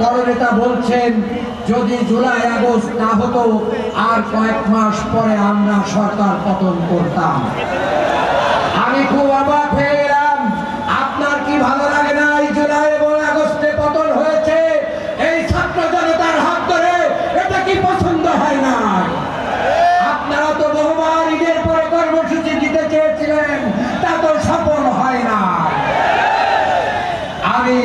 দলনেতা বলছেন যদি জুলাই আগস্ট না হতো আর কয়েক মাস পরে আমরা সরকার পতন করতাম। আমি খুব অবাক হয়ে গেলাম। আপনার কি ভালো লাগে না এই জুলাই এবং আগস্টে পতন হয়েছে এই ছাত্র জনতার হাত ধরে? এটা কি পছন্দ হয় না? আপনারা তো বহুবার ঈদের পরে কর্মসূচি দিতে চেয়েছিলেন, তা তো সফল হয় না। আমি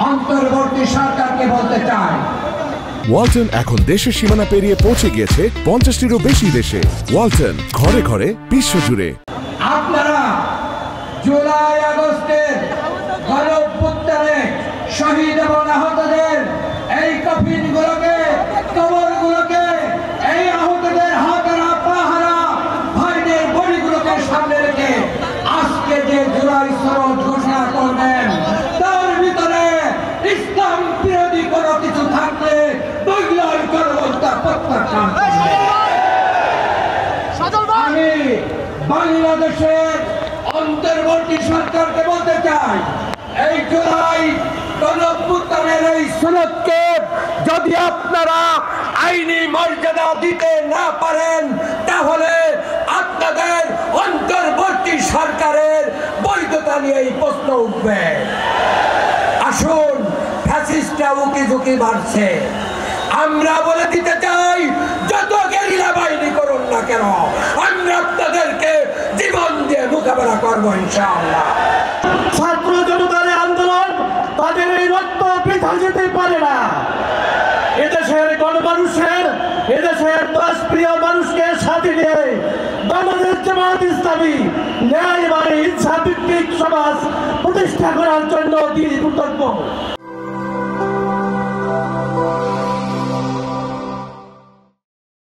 অন্তর্বর্তী সরকারকে বলতে চাই, ওয়ালটন এখন দেশের সীমানা পেরিয়ে পৌঁছে গিয়েছে 50টিরও বেশি দেশে। ওয়ালটন, ঘরে ঘরে বিশ্বজুড়ে। আপনারা জুলাই আগস্টের গণঅভ্যুত্থানে শহীদ এবং আহতদের এই কফিনগুলোকে, কবরগুলোকে, এই আহতদের হাতহারা পাহারা ভাইদের বড়িগুলোকে সামনে রেখে আজকে যে জুলাই সনদ ঘোষণা করবেন তার ভিতরে ইসলাম বিরোধী কোনো কিছু থাকলে বাংলার গণহত্যা প্রত্যাখ্যান করবে। আমি বাংলাদেশের অন্তর্বর্তী সরকারকে বলতে চাই, এই জুলাই গণঅভ্যুত্থানের এই সনদকে যদি আপনারা আইনি মর্যাদা দিতে না পারেন তাহলে আপনাদের অন্তর্বর্তী সরকারের বৈধতা নিয়ে এই প্রশ্ন উঠবে। আসুন, ফ্যাসিস্টরা উকি ঝুঁকি মারছে, আমরা বলে দিতে চাই যত গেরিলা বাহিনী করুন না কেন আমরা আপনাদেরকে জীবন দিয়ে মোকাবেলা করবো ইনশাআল্লাহ। ছাত্র জনতার আন্দোলন তাদের এই রক্ত বৃথা যেতে পারে না। এদেশের গণমানুষের, এদেশের দেশপ্রিয় মানুষকে সাথে নিয়ে বাংলাদেশ জামায়াত ইসলামী ন্যায় মানে ইনসাফ ভিত্তিক সমাজ প্রতিষ্ঠা করার জন্য তিনি কৃতজ্ঞ।